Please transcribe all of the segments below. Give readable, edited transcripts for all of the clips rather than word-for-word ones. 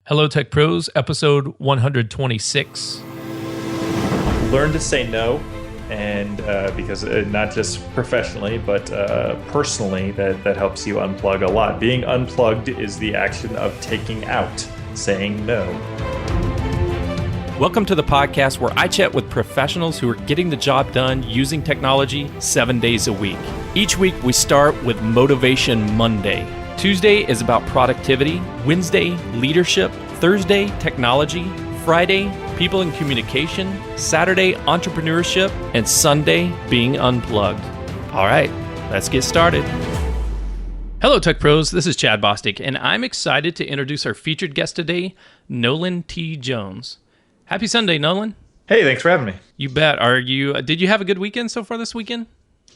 Hello Tech Pros, episode 126. Learn to say no, and because not just professionally, but personally, that helps you unplug a lot. Being unplugged is the action of taking out, saying no. Welcome to the podcast where I chat with professionals who are getting the job done using technology 7 days a week. Each week we start with Motivation Monday. Tuesday is about productivity, Wednesday, leadership, Thursday, technology, Friday, people and communication, Saturday, entrepreneurship, and Sunday, being unplugged. All right, let's get started. Hello, Tech Pros. This is Chad Bostic, and I'm excited to introduce our featured guest today, Nolan T. Jones. Happy Sunday, Nolan. Hey, thanks for having me. You bet. Did you have a good weekend so far this weekend?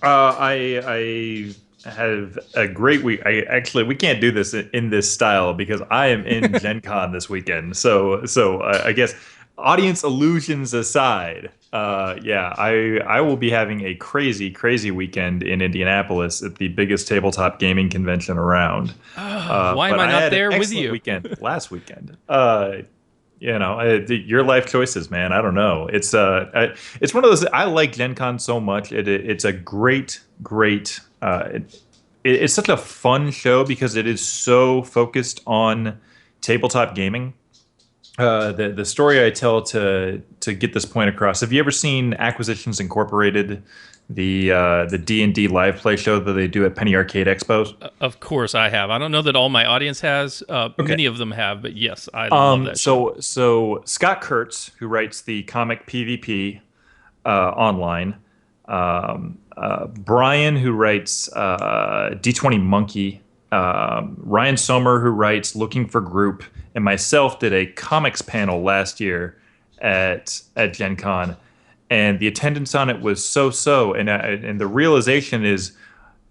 I have a great week. We can't do this in this style because I am in Gen Con this weekend. So I guess audience illusions aside, I will be having a crazy weekend in Indianapolis at the biggest tabletop gaming convention around. Why am I not there with you? Weekend last weekend. Your life choices, man. I don't know. It's one of those. I like Gen Con so much. It's a great. It's such a fun show because it is so focused on tabletop gaming. The story I tell to get this point across. Have you ever seen Acquisitions Incorporated, the D&D live play show that they do at Penny Arcade Expos? Of course I have. I don't know that all my audience has. Okay. Many of them have, but yes, I love that show. So Scott Kurtz, who writes the comic PvP online, Brian, who writes D20 Monkey, Ryan Sommer, who writes Looking for Group, and myself did a comics panel last year at Gen Con. And the attendance on it was so, and the realization is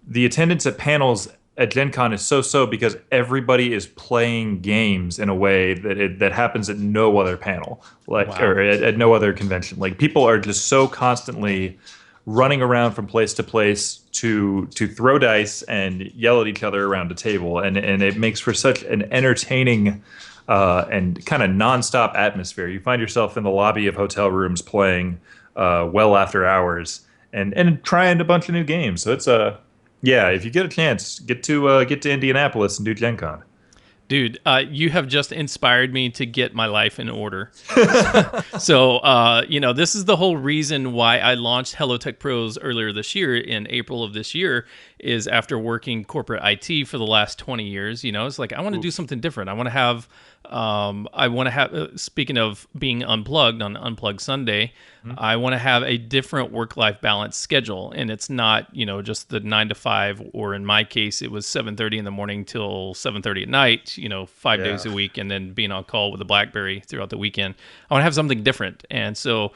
the attendance at panels at Gen Con is so because everybody is playing games in a way that happens at no other panel, or at no other convention. Like, people are just so constantly running around from place to place to throw dice and yell at each other around a table, and it makes for such an entertaining and kind of nonstop atmosphere. You find yourself in the lobby of hotel rooms playing well after hours and trying a bunch of new games. So it's if you get a chance, get to Indianapolis and do Gen Con. Dude, you have just inspired me to get my life in order. So, this is the whole reason why I launched Hello Tech Pros earlier this year, in April of this year, is after working corporate IT for the last 20 years. It's like, I want to do something different. I want to have, speaking of being unplugged on Unplugged Sunday, I want to have a different work-life balance schedule. And it's not, just the 9 to 5, or in my case, it was 7:30 in the morning till 7:30 at night, 5 days a week, and then being on call with a BlackBerry throughout the weekend. I want to have something different. And so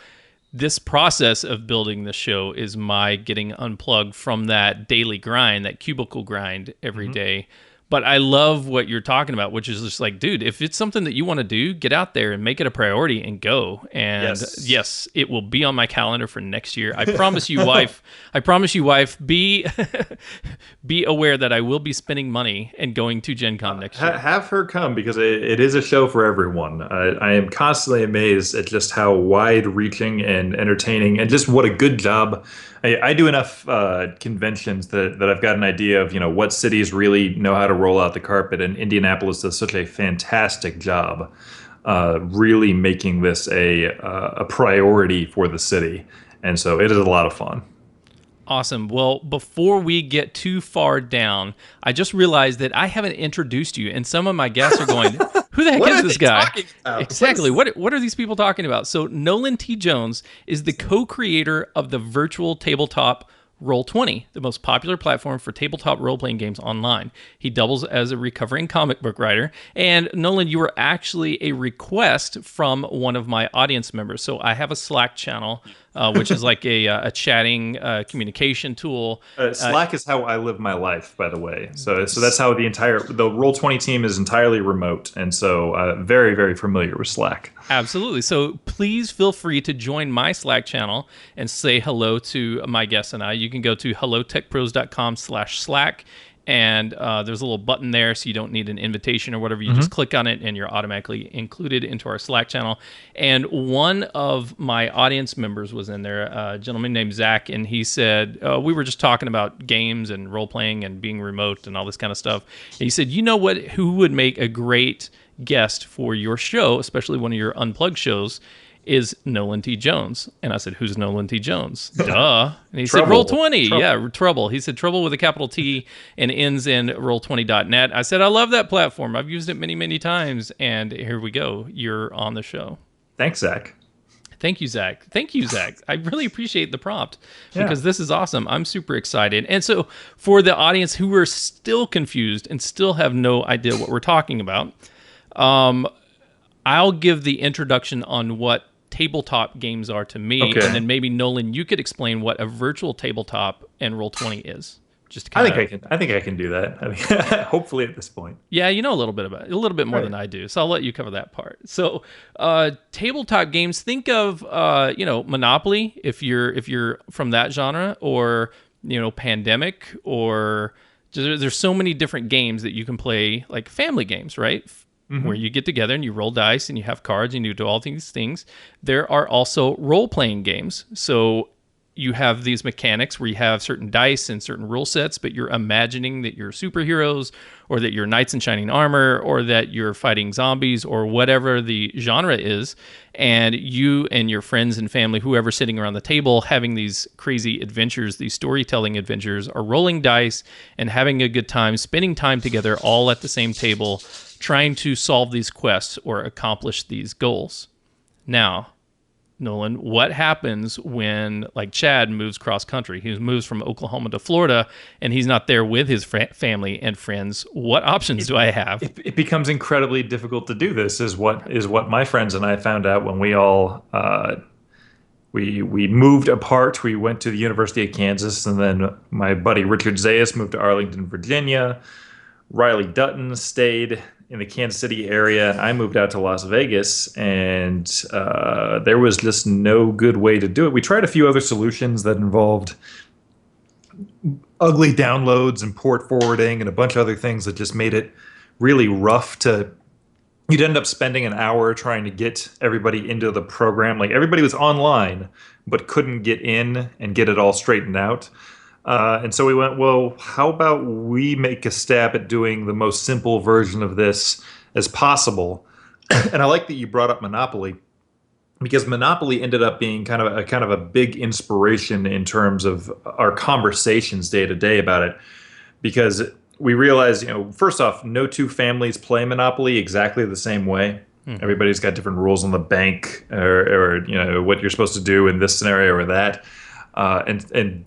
this process of building the show is my getting unplugged from that daily grind, that cubicle grind every day. But I love what you're talking about, which is just like, dude, if it's something that you want to do, get out there and make it a priority and go. And yes, it will be on my calendar for next year. I promise you, wife. Be aware that I will be spending money and going to Gen Con next year. Have her come, because it is a show for everyone. I am constantly amazed at just how wide-reaching and entertaining, and just what a good job. I do enough conventions that I've got an idea of what cities really know how to roll out the carpet, and Indianapolis does such a fantastic job really making this a priority for the city, and so it is a lot of fun. Awesome. Well, before we get too far down, I just realized that I haven't introduced you, and some of my guests are going, who the heck is this guy? Exactly. What are these people talking about? So Nolan T. Jones is the co-creator of the virtual tabletop Roll20, the most popular platform for tabletop role-playing games online. He doubles as a recovering comic book writer. And Nolan, you were actually a request from one of my audience members. So I have a Slack channel, which is like a chatting communication tool. Slack is how I live my life, by the way. So that's how the Roll20 team is entirely remote. And so very, very familiar with Slack. Absolutely. So please feel free to join my Slack channel and say hello to my guests and I. You can go to hellotechpros.com/Slack and there's a little button there, so you don't need an invitation or whatever. You just click on it, and you're automatically included into our Slack channel. And one of my audience members was in there, a gentleman named Zach, and he said, we were just talking about games and role-playing and being remote and all this kind of stuff. And he said, you know what? Who would make a great guest for your show, especially one of your Unplugged shows, is Nolan T. Jones. And I said, who's Nolan T. Jones? Duh. And he said, Roll20. Yeah, Trouble. He said, Trouble with a capital T and ends in roll20.net. I said, I love that platform. I've used it many, many times. And here we go. You're on the show. Thanks, Zach. Thank you, Zach. Thank you, Zach. I really appreciate the prompt because this is awesome. I'm super excited. And so for the audience who are still confused and still have no idea what we're talking about, I'll give the introduction on what tabletop games are to me, and then maybe Nolan, you could explain what a virtual tabletop and Roll20 is. Just to I think I can do that. I mean, hopefully at this point. Yeah, you know a little bit more than I do, so I'll let you cover that part. So, tabletop games. Think of Monopoly if you're from that genre, or Pandemic, or there's so many different games that you can play, like family games, right? Where you get together and you roll dice and you have cards and you do all these things. There are also role-playing games. So you have these mechanics where you have certain dice and certain rule sets, but you're imagining that you're superheroes, or that you're knights in shining armor, or that you're fighting zombies, or whatever the genre is. And you and your friends and family, whoever's sitting around the table, having these crazy adventures, these storytelling adventures, are rolling dice and having a good time, spending time together all at the same table, trying to solve these quests or accomplish these goals. Now, Nolan, what happens when, like, Chad moves cross country? He moves from Oklahoma to Florida, and he's not there with his family and friends. What options do I have? It becomes incredibly difficult to do this. Is what my friends and I found out when we all we moved apart. We went to the University of Kansas, and then my buddy Richard Zayas moved to Arlington, Virginia. Riley Dutton stayed in the Kansas City area, and I moved out to Las Vegas, and there was just no good way to do it. We tried a few other solutions that involved ugly downloads and port forwarding and a bunch of other things that just made it really rough to... You'd end up spending an hour trying to get everybody into the program. Like, everybody was online, but couldn't get in and get it all straightened out. And so we went, well, how about we make a stab at doing the most simple version of this as possible? And I like that you brought up Monopoly, because Monopoly ended up being kind of a big inspiration in terms of our conversations day to day about it, because we realized, first off, no two families play Monopoly exactly the same way. Everybody's got different rules on the bank, or what you're supposed to do in this scenario or that, and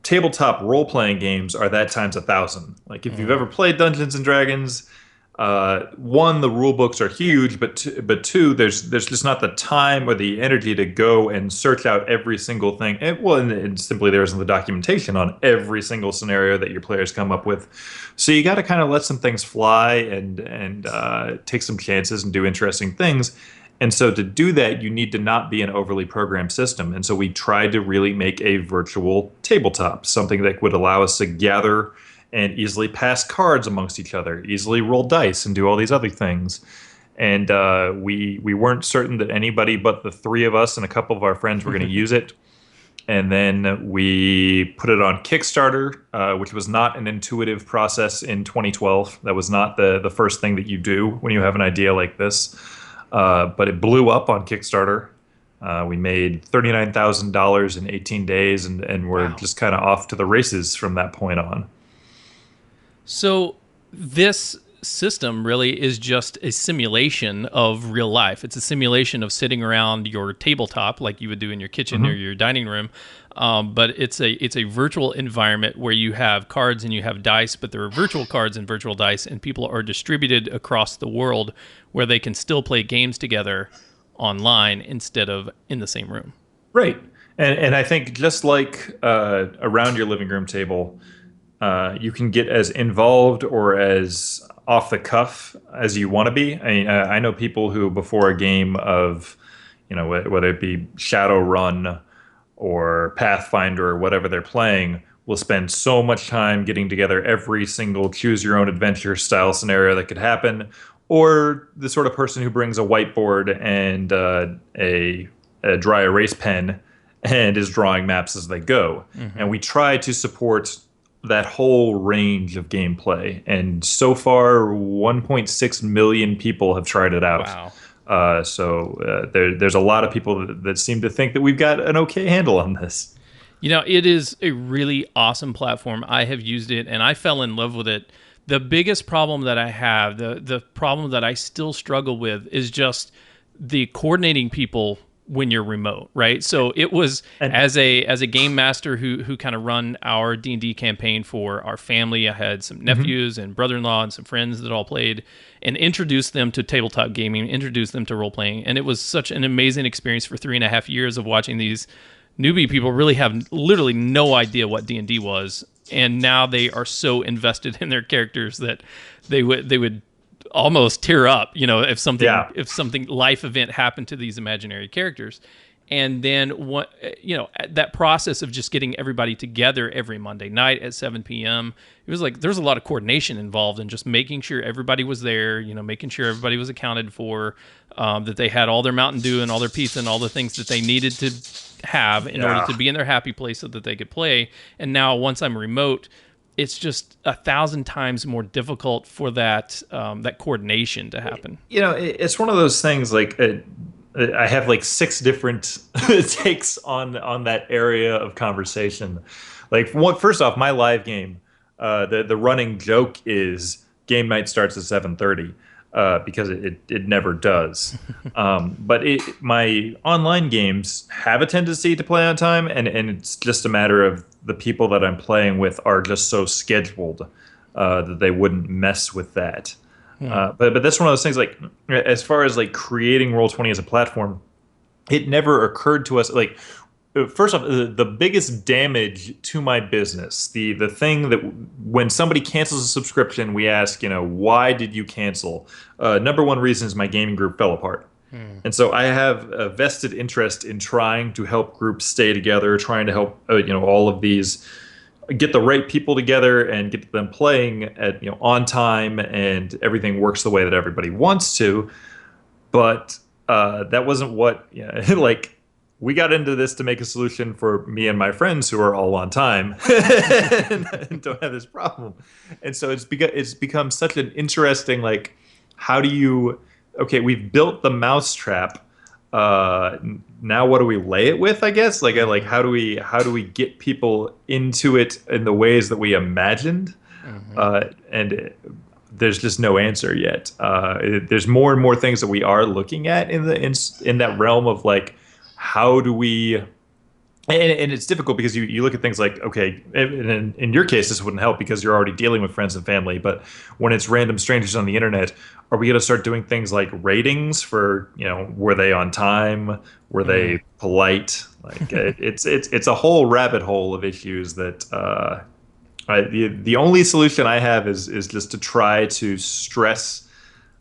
tabletop role-playing games are that times 1,000. Like, if you've ever played Dungeons and Dragons, one, the rule books are huge, but two, there's just not the time or the energy to go and search out every single thing. And simply there isn't the documentation on every single scenario that your players come up with. So you got to kind of let some things fly and take some chances and do interesting things. And so to do that, you need to not be an overly programmed system. And so we tried to really make a virtual tabletop, something that would allow us to gather and easily pass cards amongst each other, easily roll dice and do all these other things. And we weren't certain that anybody but the three of us and a couple of our friends were going to use it. And then we put it on Kickstarter, which was not an intuitive process in 2012. That was not the first thing that you do when you have an idea like this. But it blew up on Kickstarter. We made $39,000 in 18 days, and we're just kind of off to the races from that point on. So this system really is just a simulation of real life. It's a simulation of sitting around your tabletop like you would do in your kitchen or your dining room. But it's a virtual environment where you have cards and you have dice, but there are virtual cards and virtual dice, and people are distributed across the world where they can still play games together online instead of in the same room. Right. And I think just like around your living room table, you can get as involved or as off the cuff as you want to be. I mean, I know people who, before a game of, whether it be Shadowrun or Pathfinder or whatever they're playing, will spend so much time getting together every single choose your own adventure style scenario that could happen, or the sort of person who brings a whiteboard and a dry erase pen and is drawing maps as they go. And we try to support that whole range of gameplay. And so far, 1.6 million people have tried it out. Wow. There's a lot of people that seem to think that we've got an okay handle on this. It is a really awesome platform. I have used it and I fell in love with it. The biggest problem that I have, the problem that I still struggle with, is just the coordinating people when you're remote, right? So it was, as a game master who kind of run our D&D campaign for our family. I had some nephews and brother-in-law and some friends that all played, and introduced them to tabletop gaming, introduced them to role-playing. And it was such an amazing experience for 3.5 years of watching these newbie people really have literally no idea what D&D was. And now they are so invested in their characters that they would almost tear up, if something life event happened to these imaginary characters. And then that process of just getting everybody together every Monday night at 7 p.m. It was like there's a lot of coordination involved in just making sure everybody was there, making sure everybody was accounted for, that they had all their Mountain Dew and all their pizza and all the things that they needed to have in order to be in their happy place so that they could play. And now once I'm remote, it's just 1,000 times more difficult for that coordination to happen. It's one of those things like I have like 6 different takes on that area of conversation. Like, first off, my live game, the running joke is game night starts at 7:30. Because it never does. But my online games have a tendency to play on time, and it's just a matter of the people that I'm playing with are just so scheduled that they wouldn't mess with that. But that's one of those things, like, as far as like creating Roll20 as a platform, it never occurred to us, like, first off, the biggest damage to my business, the thing that when somebody cancels a subscription, we ask, why did you cancel? Number one reason is my gaming group fell apart. And so I have a vested interest in trying to help groups stay together, trying to help, all of these, get the right people together and get them playing at, on time, and everything works the way that everybody wants to. But that wasn't what, like, we got into this to make a solution for me and my friends who are all on time and don't have this problem. And so it's become such an interesting, like, how do you, okay, we've built the mousetrap. Now what do we lay it with, I guess? Like how do we get people into it in the ways that we imagined? And there's just no answer yet. There's more and more things that we are looking at in that realm of, like, how do we, and it's difficult because you look at things like, okay, in your case, this wouldn't help because you're already dealing with friends and family, but when it's random strangers on the internet, are we going to start doing things like ratings for, were they on time? Were they polite? Like, it's a whole rabbit hole of issues that, the only solution I have is just to try to stress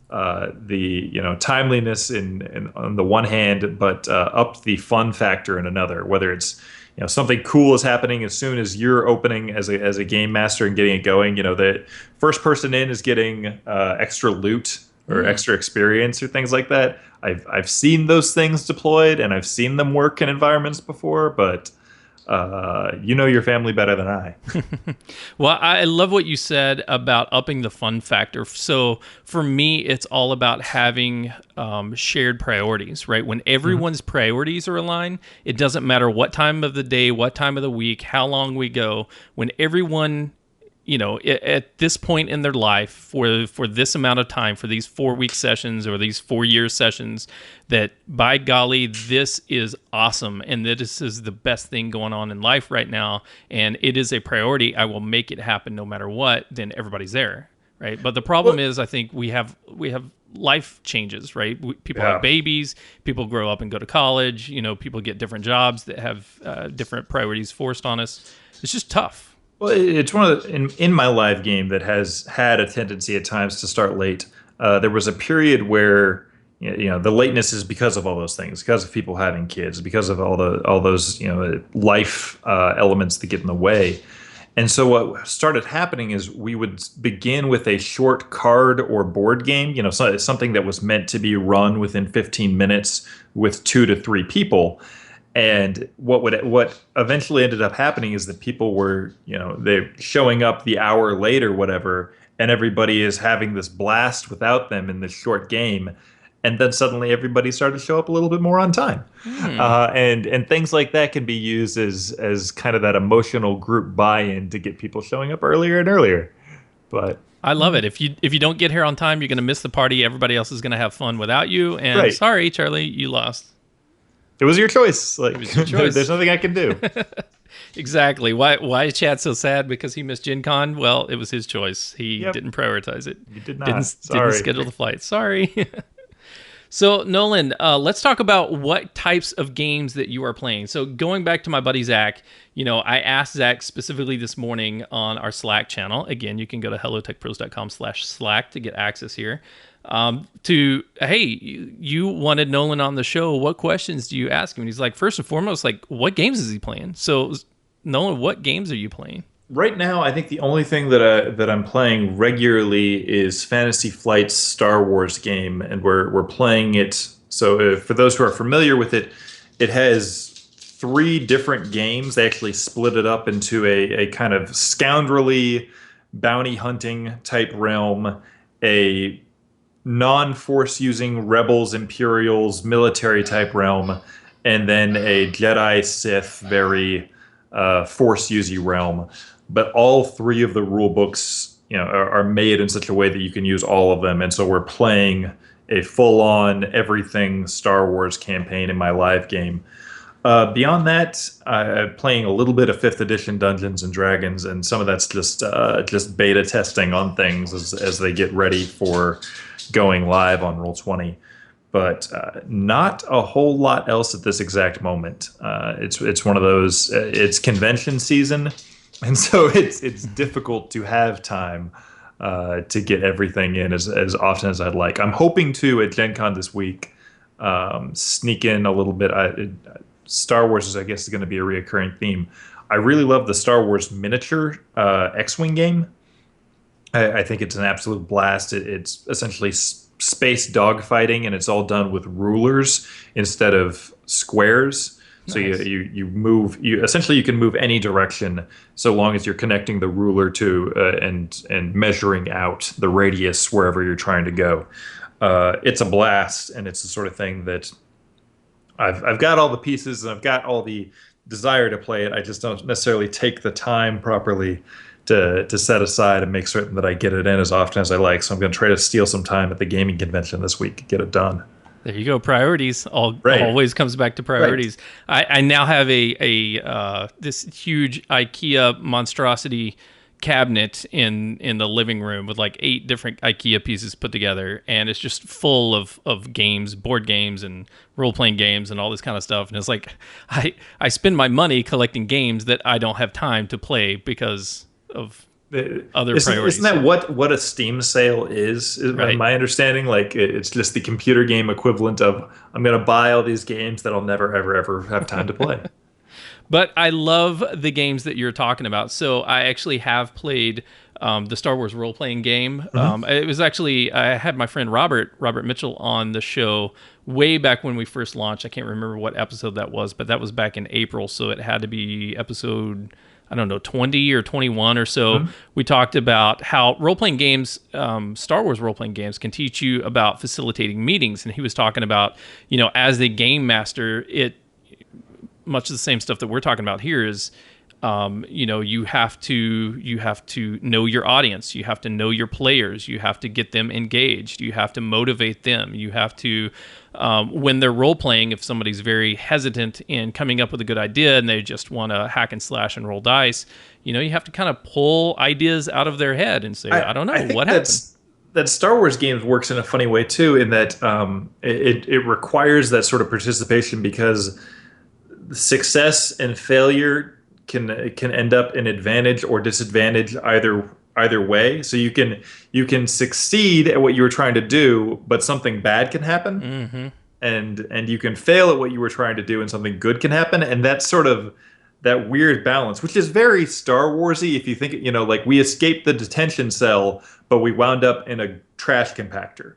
the timeliness in on the one hand, but up the fun factor in another. Whether it's something cool is happening as soon as you're opening as a game master and getting it going. The first person in is getting extra loot or extra experience or things like that. I've seen those things deployed and I've seen them work in environments before, but your family better than I. Well, I love what you said about upping the fun factor. So for me, it's all about having shared priorities, right? When everyone's priorities are aligned, it doesn't matter what time of the day, what time of the week, how long we go. When everyone, at this point in their life, for this amount of time, for these 4-week sessions or these 4-year sessions, that by golly, this is awesome and this is the best thing going on in life right now, and it is a priority, I will make it happen no matter what, then everybody's there, right? But the problem is, I think we have life changes, right? People have babies, people grow up and go to college, people get different jobs that have different priorities forced on us. It's just tough. Well, it's one of in my live game that has had a tendency at times to start late. There was a period where the lateness is because of all those things, because of people having kids, because of all those life elements that get in the way. And so what started happening is we would begin with a short card or board game, something that was meant to be run within 15 minutes with 2 to 3 people. And what eventually ended up happening is that people were, they showing up the hour late or whatever, and everybody is having this blast without them in this short game. And then suddenly everybody started to show up a little bit more on time, and things like that can be used as kind of that emotional group buy-in to get people showing up earlier and earlier. But I love it. If you don't get here on time, you're going to miss the party. Everybody else is going to have fun without you. And right. Sorry, Charlie, you lost. It was your choice. Like, it was your choice. There's nothing I can do. Exactly. Why is Chad so sad because he missed Gen Con? Well, it was his choice. He didn't prioritize it. You did not. Didn't schedule the flight. Sorry. So, Nolan, let's talk about what types of games that you are playing. So, going back to my buddy Zach, I asked Zach specifically this morning on our Slack channel. Again, you can go to hellotechpros.com/Slack to get access here. Hey, you wanted Nolan on the show. What questions do you ask him? And he's like, first and foremost, like, what games is he playing? So, Nolan, what games are you playing? Right now, I think the only thing that I'm playing regularly is Fantasy Flight's Star Wars game, and we're playing it. So, for those who are familiar with it, it has 3 different games. They actually split it up into a kind of scoundrelly bounty hunting type realm, a non-force using rebels, Imperials, military type realm, and then a Jedi Sith very force using realm. But all 3 of the rule books, are made in such a way that you can use all of them. And so we're playing a full-on everything Star Wars campaign in my live game. Beyond that, I'm playing a little bit of 5th edition Dungeons and Dragons, and some of that's just beta testing on things as they get ready for going live on Roll20. But not a whole lot else at this exact moment. It's one of those. It's convention season, and so it's difficult to have time to get everything in as often as I'd like. I'm hoping to at Gen Con this week sneak in a little bit. Star Wars is, I guess, is going to be a reoccurring theme. I really love the Star Wars miniature X-wing game. I think it's an absolute blast. It's essentially space dogfighting, and it's all done with rulers instead of squares. So nice. you move. You can move any direction so long as you're connecting the ruler to and measuring out the radius wherever you're trying to go. It's a blast, and it's the sort of thing that I've got all the pieces and I've got all the desire to play it. I just don't necessarily take the time properly to set aside and make certain that I get it in as often as I like. So I'm going to try to steal some time at the gaming convention this week to get it done. There you go. Priorities always comes back to priorities. Right. I now have a this huge IKEA monstrosity cabinet in the living room with like 8 different IKEA pieces put together, and it's just full of games, board games and role-playing games and all this kind of stuff. And it's like I spend my money collecting games that I don't have time to play because of other priorities. Isn't that what a Steam sale is right. My understanding? Like, it's just the computer game equivalent of, I'm going to buy all these games that I'll never, ever, ever have time to play. But I love the games that you're talking about. So I actually have played the Star Wars role-playing game. Mm-hmm. It was actually, I had my friend Robert Mitchell on the show way back when we first launched. I can't remember what episode that was, but that was back in April. So it had to be episode, I don't know, 20 or 21 or so. Mm-hmm. We talked about how role-playing games, Star Wars role-playing games, can teach you about facilitating meetings. And he was talking about, as the game master, much of the same stuff that we're talking about here is, you have to know your audience. You have to know your players. You have to get them engaged. You have to motivate them. You have to, when they're role playing, if somebody's very hesitant in coming up with a good idea and they just want to hack and slash and roll dice, you have to kind of pull ideas out of their head and say, I don't know what happened. That Star Wars games works in a funny way too, in that it requires that sort of participation, because success and failure can end up in advantage or disadvantage either way. So you can succeed at what you were trying to do, but something bad can happen, mm-hmm. and you can fail at what you were trying to do, and something good can happen. And that that weird balance, which is very Star Warsy. If you think, like we escaped the detention cell, but we wound up in a trash compactor,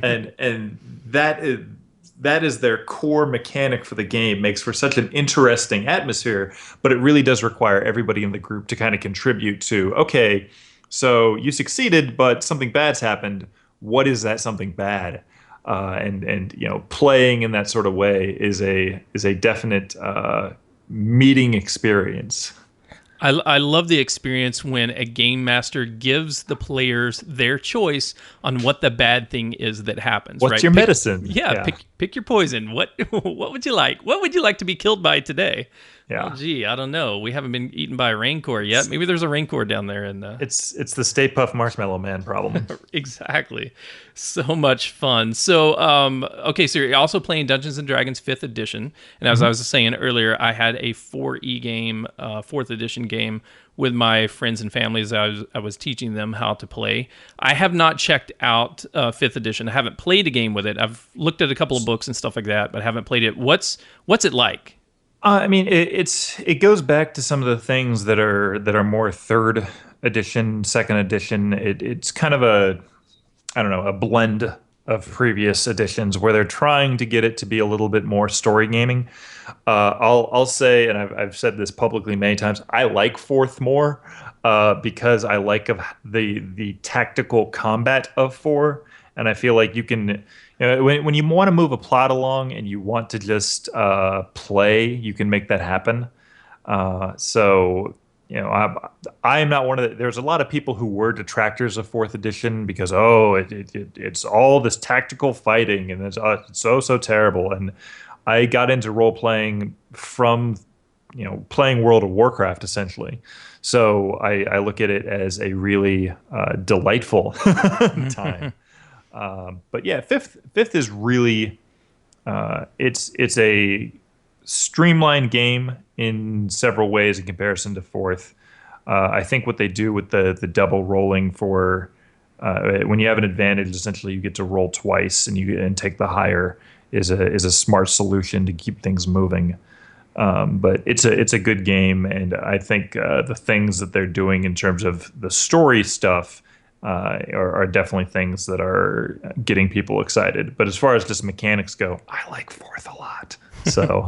and that is their core mechanic for the game. Makes for such an interesting atmosphere, but it really does require everybody in the group to kind of contribute to. Okay, so you succeeded, but something bad's happened. What is that something bad? And playing in that sort of way is a definite meeting experience. I love the experience when a game master gives the players their choice on what the bad thing is that happens. What's your medicine? Yeah, pick your poison. What would you like? What would you like to be killed by today? Yeah. Oh, gee, I don't know. We haven't been eaten by a rancor yet. Maybe there's a rancor down there. It's the Stay Puft Marshmallow Man problem. Exactly. So much fun. So, okay, so you're also playing Dungeons & Dragons 5th edition. And as I was saying earlier, I had a 4E game, 4th edition game with my friends and families. I was teaching them how to play. I have not checked out 5th edition. I haven't played a game with it. I've looked at a couple of books and stuff like that, but haven't played it. What's it like? I mean, it goes back to some of the things that are more 3rd edition, 2nd edition. It's kind of a blend of previous editions where they're trying to get it to be a little bit more story gaming. I'll say, and I've said this publicly many times, I like 4th more because I like the tactical combat of 4, and I feel like you can. When you want to move a plot along and you want to just play, you can make that happen. So, I am not one of the. There's a lot of people who were detractors of 4th edition because it's all this tactical fighting and it's so terrible. And I got into role playing from playing World of Warcraft essentially. So I look at it as a really delightful time. But yeah, fifth is really it's a streamlined game in several ways in comparison to 4th. I think what they do with the double rolling for when you have an advantage, essentially you get to roll twice and take the higher is a smart solution to keep things moving. But it's a good game, and I think the things that they're doing in terms of the story stuff are definitely things that are getting people excited. But as far as just mechanics go, I like 4th a lot. So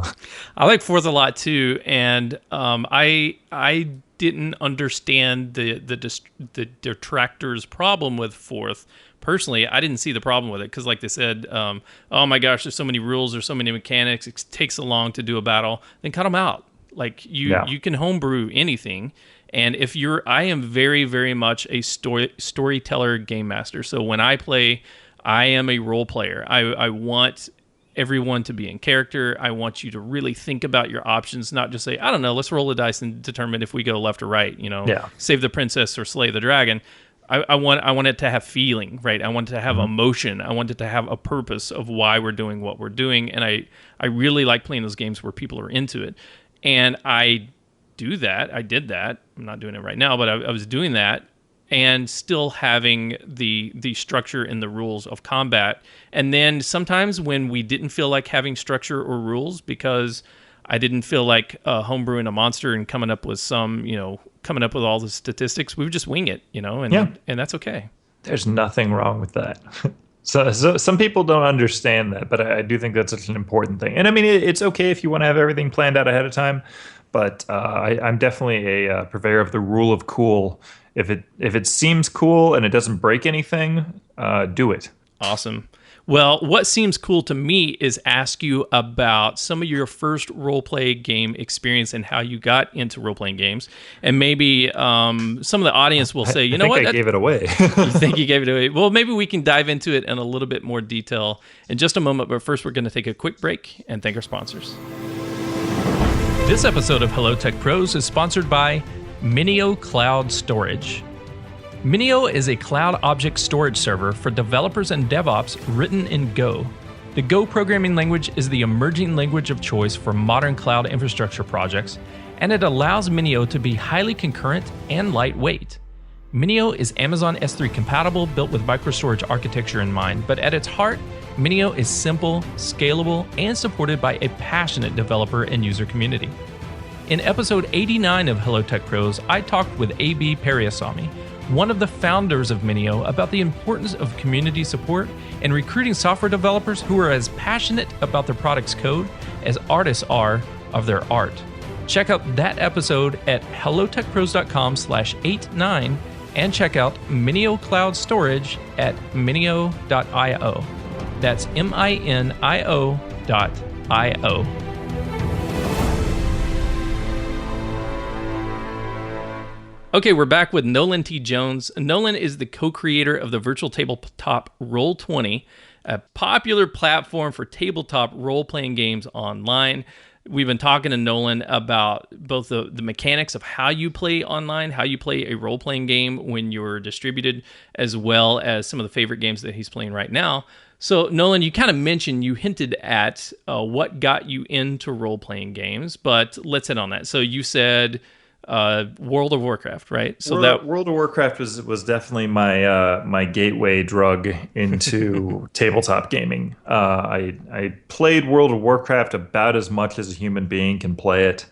I like 4th a lot too, and I didn't understand the detractors' problem with 4th. Personally, I didn't see the problem with it because, like they said, oh my gosh, there's so many rules, there's so many mechanics, it takes so long to do a battle. Then cut them out. Like you can homebrew anything. And I am very, very much a storyteller game master. So when I play, I am a role player. I want everyone to be in character. I want you to really think about your options, not just say, I don't know, let's roll the dice and determine if we go left or right, save the princess or slay the dragon. I want it to have feeling, right? I want it to have emotion. I want it to have a purpose of why we're doing what we're doing. And I really like playing those games where people are into it. And I did that. I'm not doing it right now, but I was doing that and still having the structure and the rules of combat. And then sometimes when we didn't feel like having structure or rules because I didn't feel like homebrewing a monster and coming up with all the statistics, we would just wing it, and that's okay. There's nothing wrong with that. So some people don't understand that, but I do think that's such an important thing. And I mean, it's okay if you want to have everything planned out ahead of time. But I'm definitely a purveyor of the rule of cool. If it seems cool and it doesn't break anything, do it. Awesome. Well, what seems cool to me is ask you about some of your first role-play game experience and how you got into role-playing games. And maybe some of the audience will say, I gave it away. You think you gave it away? Well, maybe we can dive into it in a little bit more detail in just a moment. But first, we're going to take a quick break and thank our sponsors. This episode of Hello Tech Pros is sponsored by Minio Cloud Storage. Minio is a cloud object storage server for developers and DevOps written in Go. The Go programming language is the emerging language of choice for modern cloud infrastructure projects, and it allows Minio to be highly concurrent and lightweight. Minio is Amazon S3 compatible, built with microstorage architecture in mind, but at its heart, Minio is simple, scalable, and supported by a passionate developer and user community. In episode 89 of Hello Tech Pros, I talked with A.B. Periasamy, one of the founders of Minio, about the importance of community support and recruiting software developers who are as passionate about their product's code as artists are of their art. Check out that episode at hellotechpros.com/89 and check out Minio Cloud Storage at minio.io. That's minio.io. Okay, we're back with Nolan T. Jones. Nolan is the co-creator of the virtual tabletop Roll20, a popular platform for tabletop role-playing games online. We've been talking to Nolan about both the mechanics of how you play online, how you play a role-playing game when you're distributed, as well as some of the favorite games that he's playing right now. So, Nolan, you kind of mentioned, you hinted at what got you into role-playing games, but let's hit on that. So you said World of Warcraft, right? So World of Warcraft was definitely my gateway drug into tabletop gaming. I played World of Warcraft about as much as a human being can play it.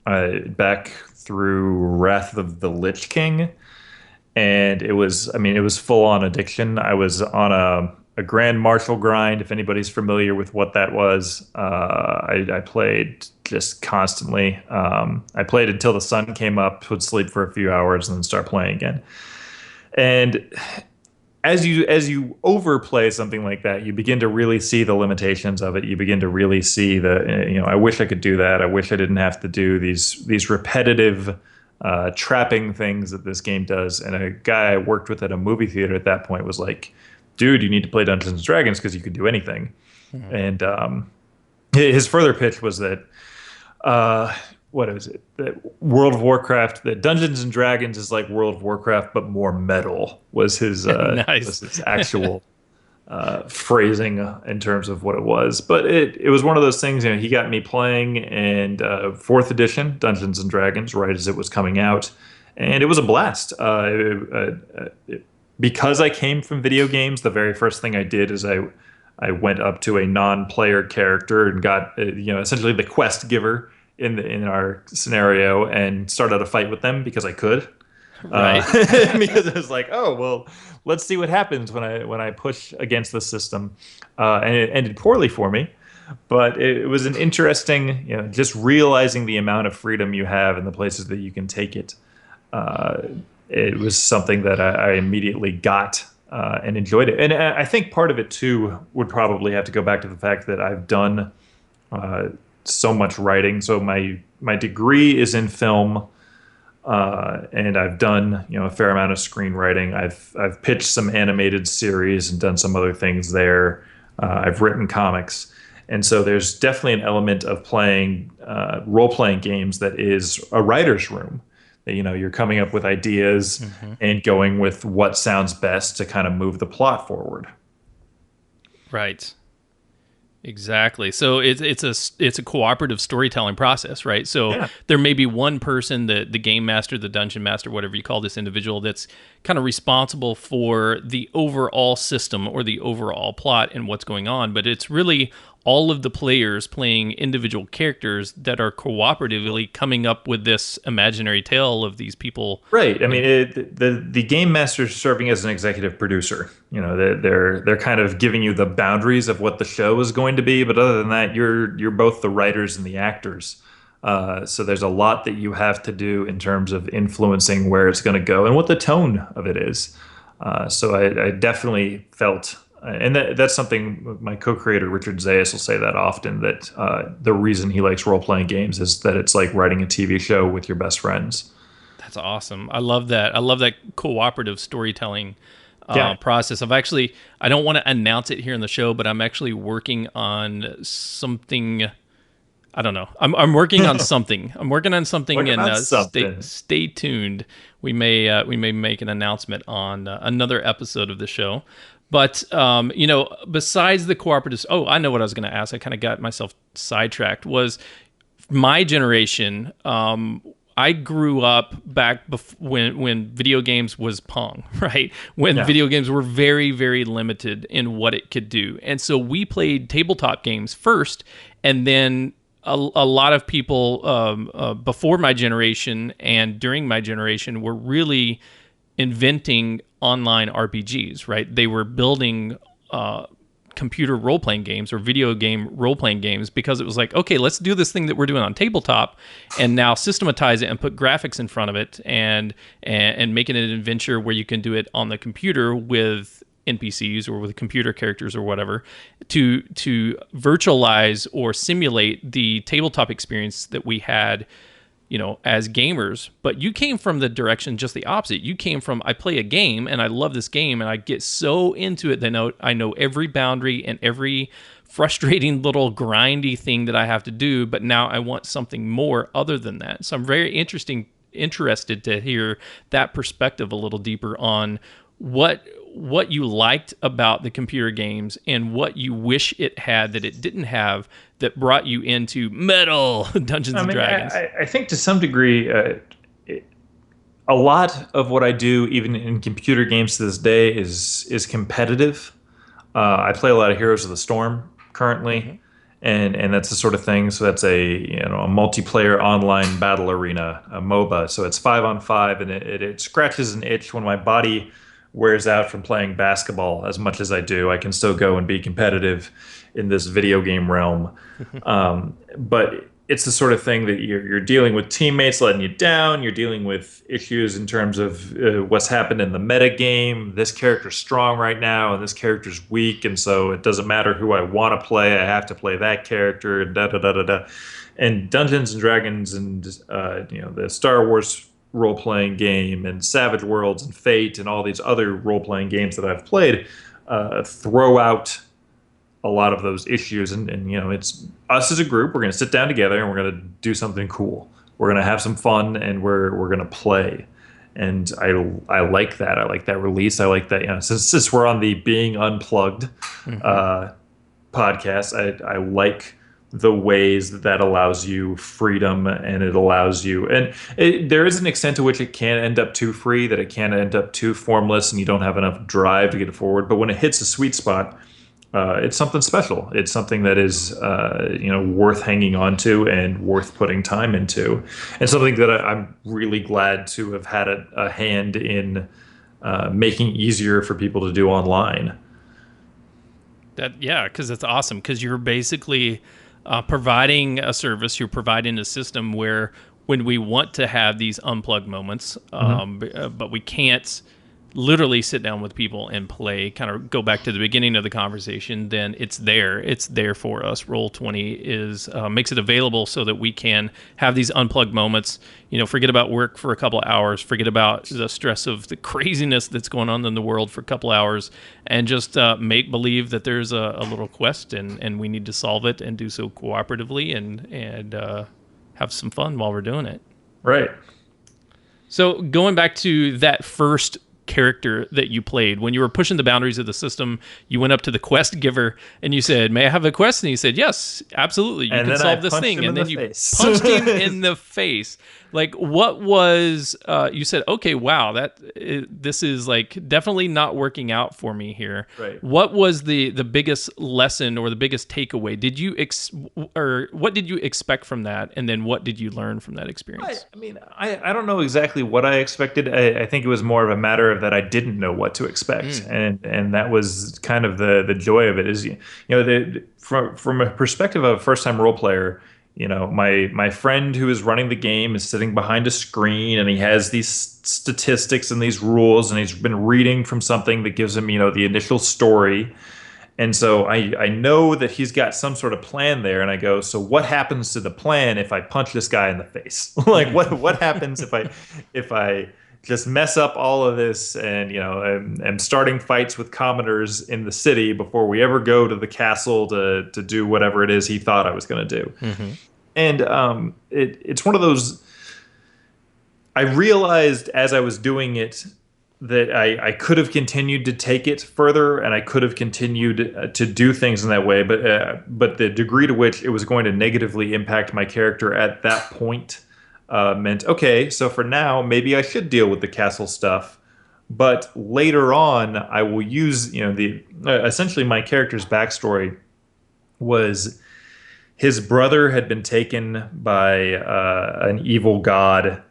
Back through Wrath of the Lich King, and it was full on addiction. I was on a Grand Marshal grind, if anybody's familiar with what that was. I played just constantly. I played until the sun came up, would sleep for a few hours, and then start playing again. And as you overplay something like that, you begin to really see the limitations of it. You begin to really see I wish I could do that. I wish I didn't have to do these repetitive trapping things that this game does. And a guy I worked with at a movie theater at that point was like, dude, you need to play Dungeons and Dragons because you can do anything. And his further pitch was that, what is it? That World of Warcraft, that Dungeons and Dragons is like World of Warcraft, but more metal, was his, nice. was his actual phrasing in terms of what it was. But it was one of those things, he got me playing, and 4th edition Dungeons and Dragons, right as it was coming out. And it was a blast. Because I came from video games, the very first thing I did is I went up to a non-player character and got essentially the quest giver in our scenario and started a fight with them because I could. Right. Because I was like, oh well, let's see what happens when I push against the system, and it ended poorly for me. But it was an interesting, just realizing the amount of freedom you have in the places that you can take it. It was something that I immediately got and enjoyed it. And I think part of it, too, would probably have to go back to the fact that I've done so much writing. So my degree is in film, and I've done a fair amount of screenwriting. I've pitched some animated series and done some other things there. I've written comics. And so there's definitely an element of playing role-playing games that is a writer's room. You're coming up with ideas and going with what sounds best to kind of move the plot forward. Right. Exactly. So it's a cooperative storytelling process, right? So there may be one person, the game master, the dungeon master, whatever you call this individual, that's kind of responsible for the overall system or the overall plot and what's going on. But it's really all of the players playing individual characters that are cooperatively coming up with this imaginary tale of these people. Right. I mean, the game master's serving as an executive producer. They're kind of giving you the boundaries of what the show is going to be, but other than that, you're both the writers and the actors. So there's a lot that you have to do in terms of influencing where it's going to go and what the tone of it is. So I definitely felt. And that's something my co-creator Richard Zayas will say that often, that the reason he likes role-playing games is that it's like writing a TV show with your best friends. That's awesome. I love that. I love that cooperative storytelling process. I don't want to announce it here in the show, but I'm actually working on something. I don't know. I'm working on something. Stay tuned. We may make an announcement on another episode of the show. But, besides the cooperatives, I know what I was going to ask. I kind of got myself sidetracked. Was my generation, I grew up back when video games was Pong, right? When video games were very, very limited in what it could do. And so we played tabletop games first, and then a lot of people before my generation and during my generation were really inventing online RPGs, right? They were building computer role-playing games or video game role-playing games because it was like, okay, let's do this thing that we're doing on tabletop and now systematize it and put graphics in front of it and make it an adventure where you can do it on the computer with NPCs or with computer characters or whatever to virtualize or simulate the tabletop experience that we had, as gamers. But you came from the direction just the opposite. You came from, I play a game and I love this game and I get so into it that I know every boundary and every frustrating little grindy thing that I have to do, but now I want something more other than that. So I'm very interested to hear that perspective a little deeper on what you liked about the computer games and what you wish it had that it didn't have that brought you into metal Dungeons and Dragons. I think to some degree, a lot of what I do, even in computer games to this day, is competitive. I play a lot of Heroes of the Storm currently, and that's the sort of thing. So that's a multiplayer online battle arena, a MOBA. So it's 5-on-5, and it scratches an itch when my body wears out from playing basketball as much as I do. I can still go and be competitive in this video game realm. But it's the sort of thing that you're dealing with teammates letting you down. You're dealing with issues in terms of what's happened in the meta game. This character's strong right now and this character's weak. And so it doesn't matter who I want to play. I have to play that character. Da-da-da-da-da. And Dungeons and Dragons and the Star Wars role-playing game and Savage Worlds and Fate and all these other role-playing games that I've played throw out a lot of those issues. And it's us as a group. We're going to sit down together and we're going to do something cool. We're going to have some fun and we're going to play. And I like that. I like that release. I like that. Since we're on the Being Unplugged podcast, I like the ways that allows you freedom and it allows you, and there is an extent to which it can end up too free, that it can end up too formless and you don't have enough drive to get it forward. But when it hits a sweet spot, it's something special. It's something that is worth hanging on to and worth putting time into, and something that I'm really glad to have had a hand in making easier for people to do online. Because it's awesome, because you're basically providing a service, you're providing a system where when we want to have these unplugged moments, but we can't literally sit down with people and play, kind of go back to the beginning of the conversation, then it's there for us. Roll20 is makes it available so that we can have these unplugged moments, forget about work for a couple of hours, forget about the stress of the craziness that's going on in the world for a couple of hours, and just make believe that there's a little quest and we need to solve it and do so cooperatively and have some fun while we're doing it. Right. So going back to that first character that you played, when you were pushing the boundaries of the system, you went up to the quest giver and you said, "May I have a quest?" And he said, "Yes, absolutely. You can solve this thing." And then you punched him in the face. Like, what was you said, "Okay, wow, this is like definitely not working out for me here." Right. What was the biggest lesson or the biggest takeaway? Did you what did you expect from that, and then what did you learn from that experience? I don't know exactly what I expected. I think it was more of a matter of that I didn't know what to expect, and that was kind of the joy of it. Is from a perspective of a first time role player. My friend who is running the game is sitting behind a screen and he has these statistics and these rules and he's been reading from something that gives him, the initial story. And so I know that he's got some sort of plan there. And I go, so what happens to the plan if I punch this guy in the face? Like what happens if I just mess up all of this and am starting fights with commoners in the city before we ever go to the castle to do whatever it is he thought I was going to do. And it's one of those, I realized as I was doing it that I could have continued to take it further and I could have continued to do things in that way, but the degree to which it was going to negatively impact my character at that point meant, okay, so for now, maybe I should deal with the castle stuff, but later on, I will use, essentially my character's backstory was his brother had been taken by an evil god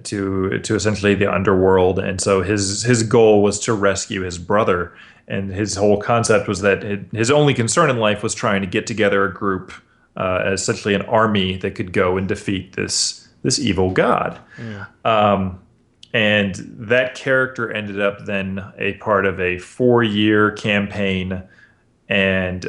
to essentially the underworld, and so his goal was to rescue his brother. And his whole concept was that his only concern in life was trying to get together a group, essentially an army that could go and defeat this evil god. Mm. And that character ended up then a part of a 4-year campaign. And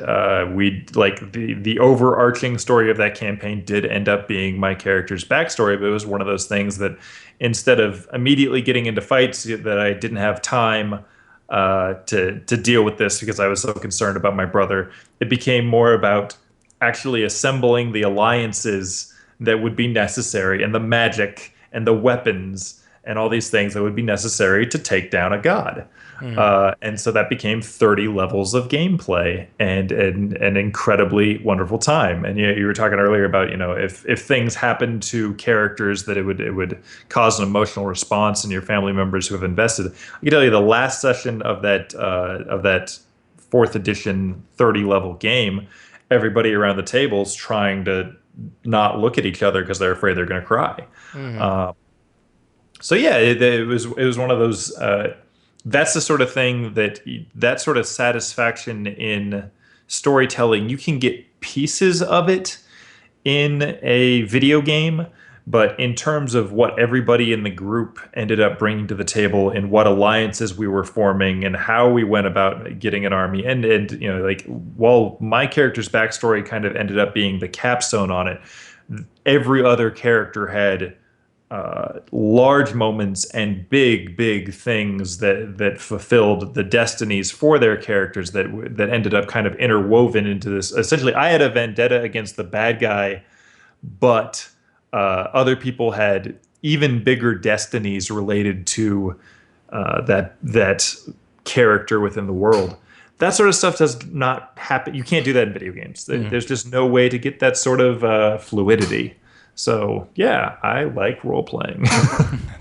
we like the overarching story of that campaign did end up being my character's backstory, but it was one of those things that instead of immediately getting into fights, that I didn't have time to deal with this because I was so concerned about my brother. It became more about actually assembling the alliances that would be necessary, and the magic and the weapons and all these things that would be necessary to take down a god. And so that became 30 levels of gameplay and an incredibly wonderful time. And you were talking earlier about, if things happen to characters that it would cause an emotional response in your family members who have invested. I can tell you the last session of that fourth edition 30 level game, everybody around the table's trying to not look at each other because they're afraid they're going to cry. So yeah, it was one of those. That's the sort of thing that sort of satisfaction in storytelling, you can get pieces of it in a video game, but in terms of what everybody in the group ended up bringing to the table and what alliances we were forming and how we went about getting an army, and like, while my character's backstory kind of ended up being the capstone on it, every other character had large moments and big things that fulfilled the destinies for their characters that ended up kind of interwoven into this. Essentially, I had a vendetta against the bad guy, but other people had even bigger destinies related to that character within the world. That sort of stuff does not happen. You can't do that in video games. There's just no way to get that sort of fluidity. So, yeah, I like role-playing.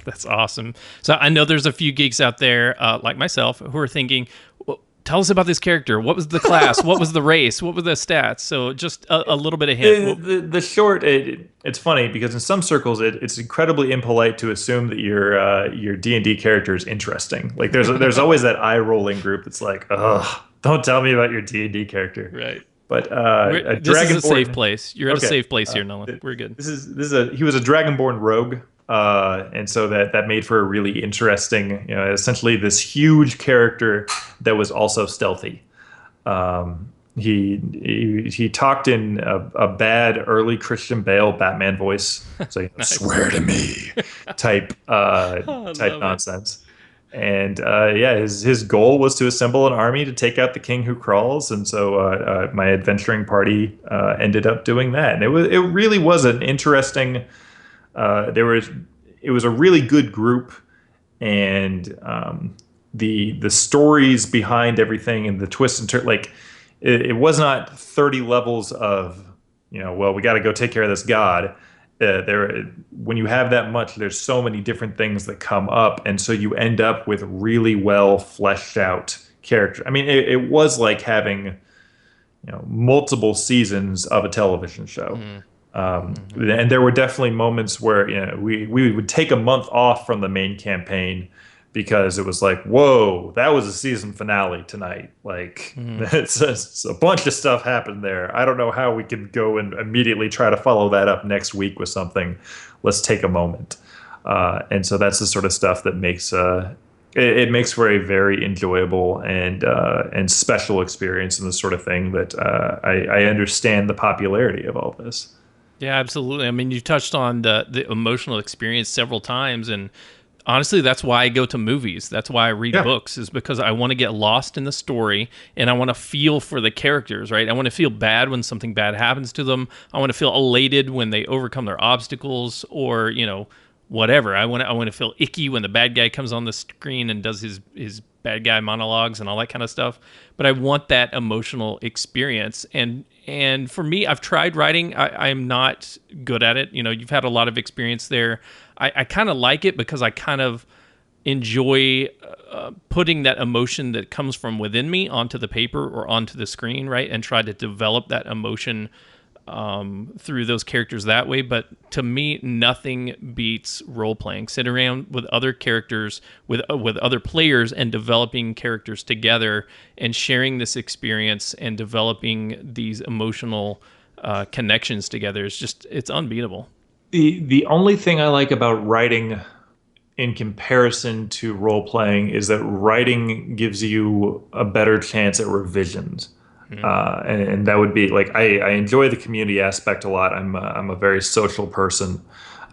That's awesome. So I know there's a few geeks out there, like myself, who are thinking, well, tell us about this character. What was the class? What was the race? What were the stats? So just a little bit of hint. The short, it's funny because in some circles, it's incredibly impolite to assume that your D&D character is interesting. Like, there's always that eye-rolling group that's like, ugh, don't tell me about your D&D character. Right. But this is a safe place. You're at a safe place here, Nolan. We're good. He was a Dragonborn rogue, and so that made for a really interesting, essentially this huge character that was also stealthy. He talked in a bad early Christian Bale Batman voice, so Nice. swear to me type nonsense. And his goal was to assemble an army to take out the king who crawls, and so my adventuring party ended up doing that. And it really was an interesting. It was a really good group, and the stories behind everything and the twists and turns. Like it was not 30 levels of well, we got to go take care of this god. When you have that much, there's so many different things that come up, and so you end up with really well fleshed out characters. I mean, it was like having multiple seasons of a television show. And there were definitely moments where we would take a month off from the main campaign because it was like, whoa, that was a season finale tonight. Like, it's a bunch of stuff happened there. I don't know how we can go and immediately try to follow that up next week with something. Let's take a moment. And so that's the sort of stuff that makes it makes for a very enjoyable and special experience, and the sort of thing that I understand the popularity of all this. Yeah, absolutely. I mean, you touched on the emotional experience several times, and honestly, that's why I go to movies. That's why I read books, is because I want to get lost in the story, and I want to feel for the characters, right? I want to feel bad when something bad happens to them. I want to feel elated when they overcome their obstacles, or, whatever. I want to feel icky when the bad guy comes on the screen and does his bad guy monologues and all that kind of stuff. But I want that emotional experience. And for me, I've tried writing. I'm not good at it. You've had a lot of experience there. I kind of like it because I kind of enjoy putting that emotion that comes from within me onto the paper or onto the screen, right? And try to develop that emotion through those characters that way. But to me, nothing beats role playing. Sit around with other characters, with other players, and developing characters together, and sharing this experience and developing these emotional connections together. It's unbeatable. The only thing I like about writing in comparison to role playing is that writing gives you a better chance at revisions. And that would be like I enjoy the community aspect a lot. I'm a very social person,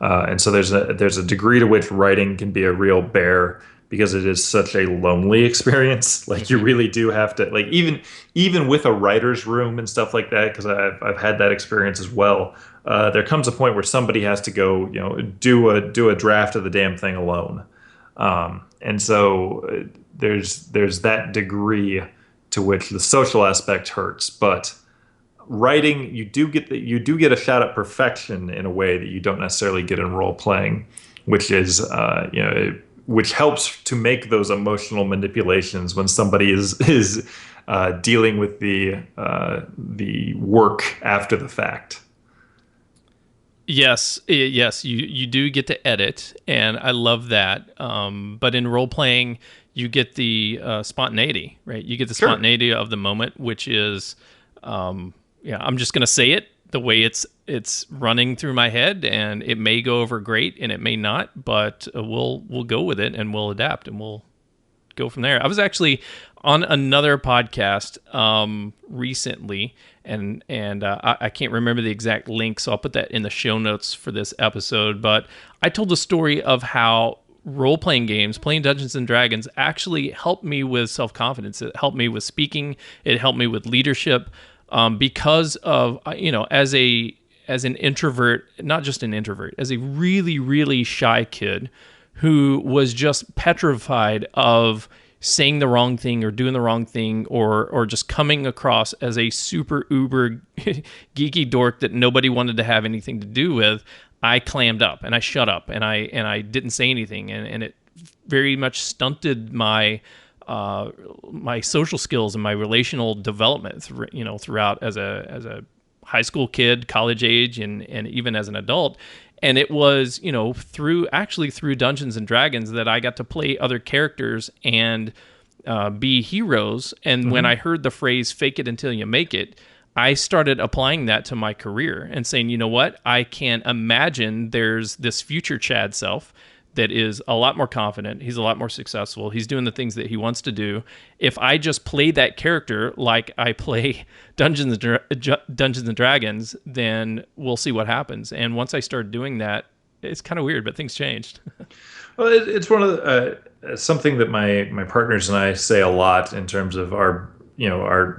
and so there's a degree to which writing can be a real bear because it is such a lonely experience. Like you really do have to like even with a writer's room and stuff like that, because I've had that experience as well. There comes a point where somebody has to go, do a draft of the damn thing alone, and so there's that degree to which the social aspect hurts. But writing, you do get a shot at perfection in a way that you don't necessarily get in role playing, which is which helps to make those emotional manipulations when somebody is dealing with the work after the fact. Yes, you do get to edit, and I love that. But in role playing, you get the spontaneity, right? You get the spontaneity of the moment, which is, I'm just gonna say it the way it's running through my head, and it may go over great, and it may not, but we'll go with it, and we'll adapt, and we'll go from there. I was actually on another podcast recently, and I can't remember the exact link, so I'll put that in the show notes for this episode. But I told the story of how role-playing games, playing Dungeons and Dragons, actually helped me with self-confidence. It helped me with speaking. It helped me with leadership, because of as an introvert, not just an introvert, as a really, really shy kid who was just petrified of saying the wrong thing or doing the wrong thing or just coming across as a super uber geeky dork that nobody wanted to have anything to do with. I clammed up and I shut up and I didn't say anything, and it very much stunted my my social skills and my relational development throughout as a high school kid, college age, and even as an adult. And it was, through Dungeons and Dragons that I got to play other characters and be heroes. And when I heard the phrase "fake it until you make it," I started applying that to my career and saying, you know what, I can imagine there's this future Chad self that is a lot more confident. He's a lot more successful. He's doing the things that he wants to do. If I just play that character like I play Dungeons and Dragons, then we'll see what happens. And once I started doing that, it's kind of weird, but things changed. Well, it's one of the, something that my partners and I say a lot in terms of our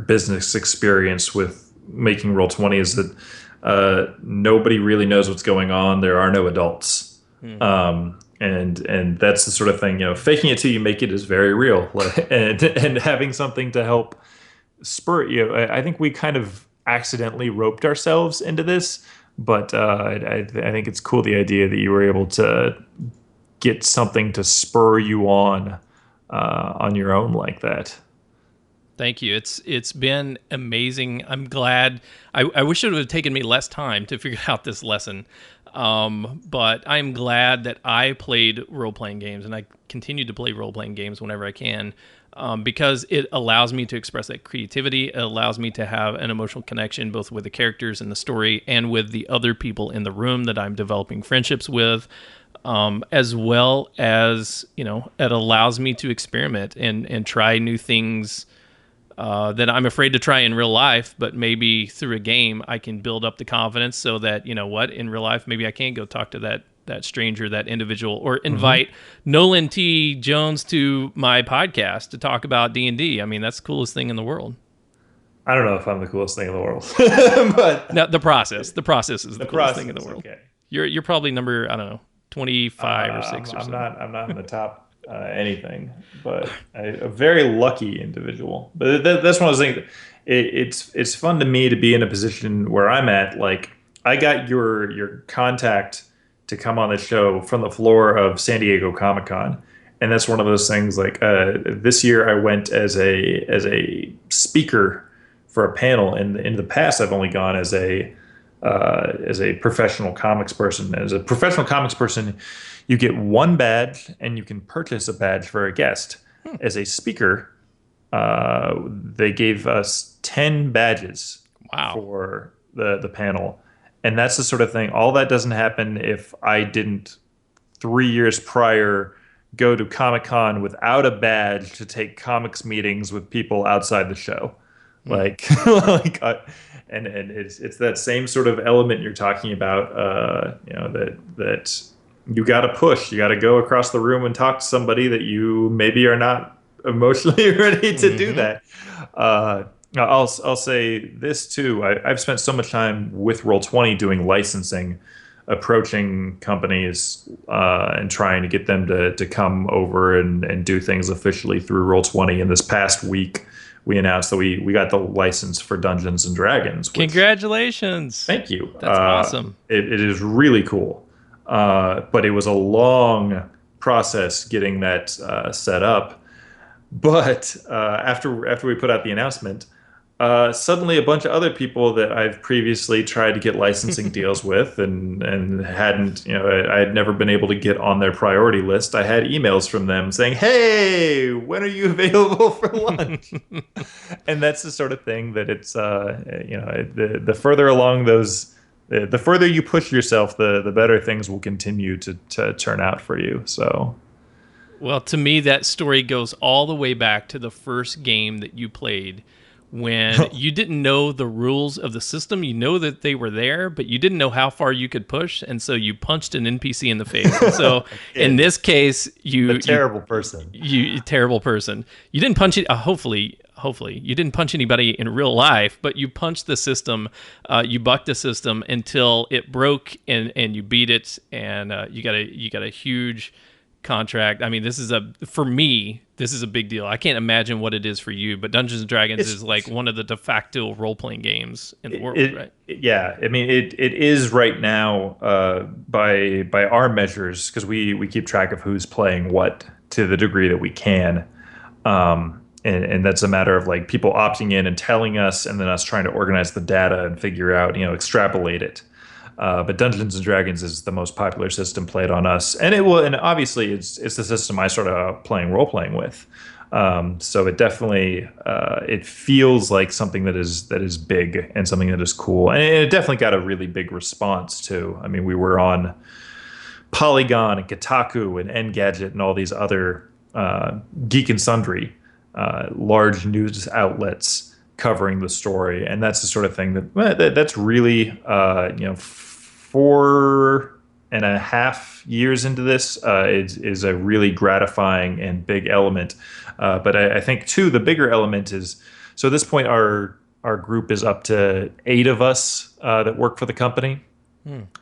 business experience with making Roll20 is that nobody really knows what's going on. There are no adults. And that's the sort of thing, faking it till you make it is very real. and having something to help spur I think we kind of accidentally roped ourselves into this, but I think it's cool, the idea that you were able to get something to spur you on your own like that. Thank you. It's been amazing. I'm glad. I wish it would have taken me less time to figure out this lesson. But I'm glad that I played role-playing games, and I continue to play role-playing games whenever I can, because it allows me to express that creativity. It allows me to have an emotional connection both with the characters in the story and with the other people in the room that I'm developing friendships with, as well as, it allows me to experiment and try new things that I'm afraid to try in real life, but maybe through a game I can build up the confidence so that, in real life, maybe I can go talk to that stranger, that individual, or invite Nolan T. Jones to my podcast to talk about D&D. I mean, that's the coolest thing in the world. I don't know if I'm the coolest thing in the world, but no, the process is the coolest thing in the world. Okay. You're probably number, I don't know, 25 or 6 or something. I'm not in the top anything, but a very lucky individual. But that's one of those things. It's fun to me to be in a position where I'm at. Like, I got your contact to come on the show from the floor of San Diego Comic-Con, and that's one of those things. Like, this year I went as a speaker for a panel, and in the past I've only gone as a as a professional comics person. As a professional comics person, you get one badge and you can purchase a badge for a guest. As a speaker, they gave us 10 badges Wow. for the panel. And that's the sort of thing. All that doesn't happen if I didn't 3 years prior go to Comic-Con without a badge to take comics meetings with people outside the show. Like, and it's that same sort of element you're talking about. That you got to push, you got to go across the room and talk to somebody that you maybe are not emotionally ready to do that. I'll say this too. I've spent so much time with Roll20 doing licensing, approaching companies and trying to get them to come over and do things officially through Roll20. And this past week, we announced that we got the license for Dungeons and Dragons. Congratulations! Thank you. That's awesome. It is really cool, but it was a long process getting that set up. But after we put out the announcement, suddenly a bunch of other people that I've previously tried to get licensing deals with and hadn't, I had never been able to get on their priority list. I had emails from them saying, "Hey, when are you available for lunch?" And that's the sort of thing that it's, the further along those, the further you push yourself, the better things will continue to turn out for you. So. Well, to me, that story goes all the way back to the first game that you played when you didn't know the rules of the system. You know that they were there, but you didn't know how far you could push, and so you punched an NPC in the face. And so in this case, a terrible person. You terrible person. You didn't punch it. Hopefully, you didn't punch anybody in real life, but you punched the system. You bucked the system until it broke, and you beat it, and you got a huge contract. I mean, for me, this is a big deal. I can't imagine what it is for you, but Dungeons and Dragons is like one of the de facto role-playing games in the world, right? Yeah, I mean, it is right now by our measures, because we keep track of who's playing what to the degree that we can, and that's a matter of like people opting in and telling us, and then us trying to organize the data and figure out, extrapolate it. But Dungeons and Dragons is the most popular system played on us, and obviously it's the system I started playing role playing with. So it definitely it feels like something that is big and something that is cool, and it definitely got a really big response too. I mean, we were on Polygon and Kotaku and Engadget and all these other Geek and Sundry large news outlets covering the story, and that's the sort of thing that's really 4.5 years into this is a really gratifying and big element. But I think too the bigger element is, so at this point our group is up to 8 of us that work for the company,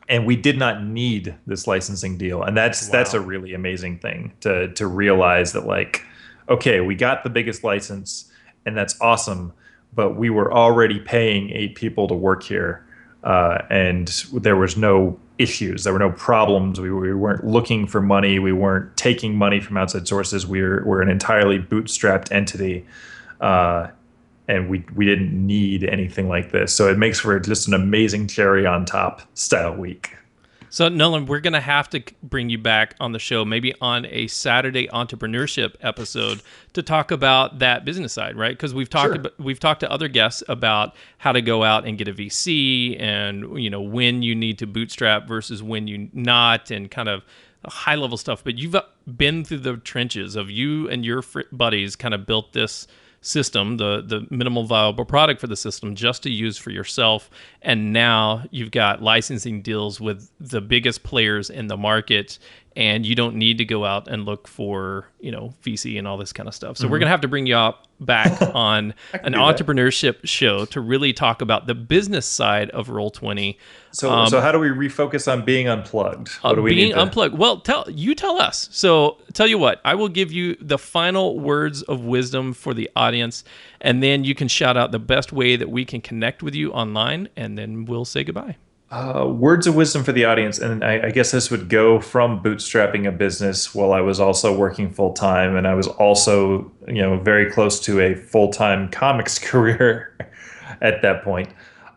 and we did not need this licensing deal, and that's a really amazing thing to realize that, like, okay, we got the biggest license, and that's awesome. But we were already paying 8 people to work here, and there was no issues. There were no problems. We weren't looking for money. We weren't taking money from outside sources. We're an entirely bootstrapped entity, and we didn't need anything like this. So it makes for just an amazing cherry on top style week. So, Nolan, we're going to have to bring you back on the show, maybe on a Saturday entrepreneurship episode, to talk about that business side, right? Because we've talked to other guests about how to go out and get a VC, and when you need to bootstrap versus when you not, and kind of high level stuff. But you've been through the trenches of you and your buddies kind of built this system, the minimal viable product for the system, just to use for yourself. And now you've got licensing deals with the biggest players in the market, and you don't need to go out and look for, VC and all this kind of stuff. So we're going to have to bring you back on an entrepreneurship show to really talk about the business side of Roll20. So how do we refocus on being unplugged? What do we being need to... unplugged? Well, tell us. So tell you what, I will give you the final words of wisdom for the audience, and then you can shout out the best way that we can connect with you online, and then we'll say goodbye. Words of wisdom for the audience, and I guess this would go from bootstrapping a business while I was also working full time, and I was also, very close to a full time comics career at that point.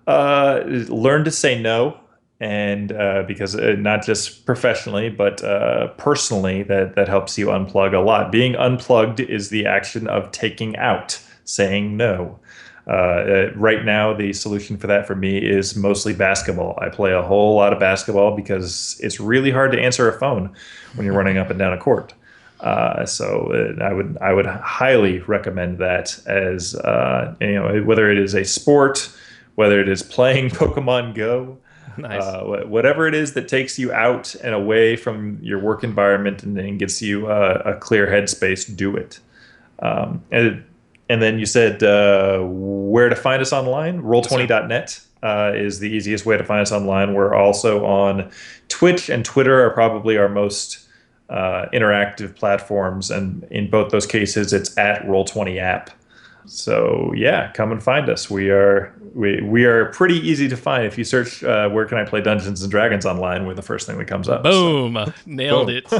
Learn to say no. And because not just professionally, but personally, that helps you unplug a lot. Being unplugged is the action of taking out, saying no. Right now, the solution for that for me is mostly basketball. I play a whole lot of basketball because it's really hard to answer a phone when you're running up and down a court. So I would highly recommend that as whether it is a sport, whether it is playing Pokemon Go. Nice. Whatever it is that takes you out and away from your work environment and gets you a clear headspace, do it. And then you said where to find us online. Roll20.net is the easiest way to find us online. We're also on Twitch and Twitter are probably our most interactive platforms. And in both those cases, it's at Roll20 app. So yeah, come and find us. We are pretty easy to find. If you search where can I play Dungeons and Dragons online, we're the first thing that comes up. Boom. So. Nailed it.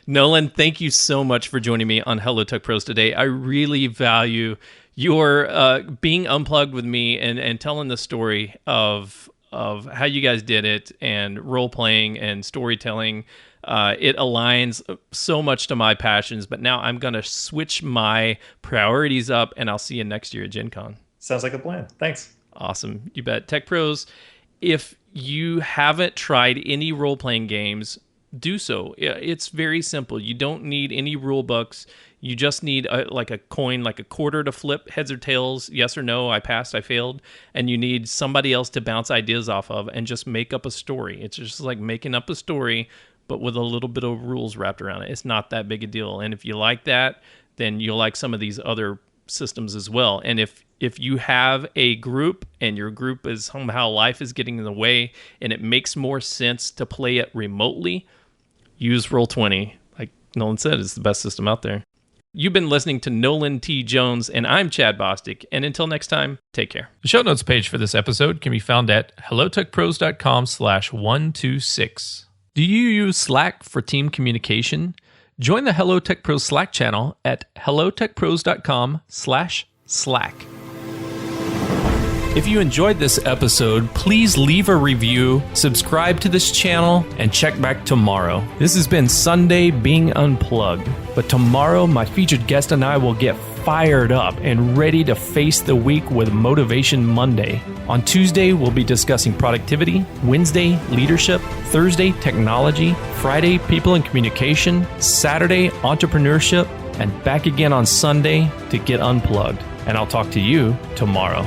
Nolan, thank you so much for joining me on Hello Tech Pros today. I really value your being unplugged with me and telling the story of how you guys did it and role playing and storytelling. It aligns so much to my passions, but now I'm going to switch my priorities up, and I'll see you next year at Gen Con. Sounds like a plan. Thanks. Awesome. You bet. Tech Pros, if you haven't tried any role-playing games, do so. It's very simple. You don't need any rule books. You just need like a coin, like a quarter to flip, heads or tails, yes or no, I passed, I failed. And you need somebody else to bounce ideas off of and just make up a story. It's just like making up a story, but with a little bit of rules wrapped around it. It's not that big a deal. And if you like that, then you'll like some of these other systems as well. And if you have a group and your group is somehow life is getting in the way and it makes more sense to play it remotely, use Roll20. Like Nolan said, it's the best system out there. You've been listening to Nolan T. Jones, and I'm Chad Bostic. And until next time, take care. The show notes page for this episode can be found at hellotechpros.com/126. Do you use Slack for team communication? Join the Hello Tech Pros Slack channel at hellotechpros.com/Slack. If you enjoyed this episode, please leave a review, subscribe to this channel, and check back tomorrow. This has been Sunday Being Unplugged, but tomorrow my featured guest and I will get fired up and ready to face the week with Motivation Monday. On Tuesday, we'll be discussing productivity, Wednesday, leadership, Thursday, technology, Friday, people and communication, Saturday, entrepreneurship, and back again on Sunday to get unplugged. And I'll talk to you tomorrow.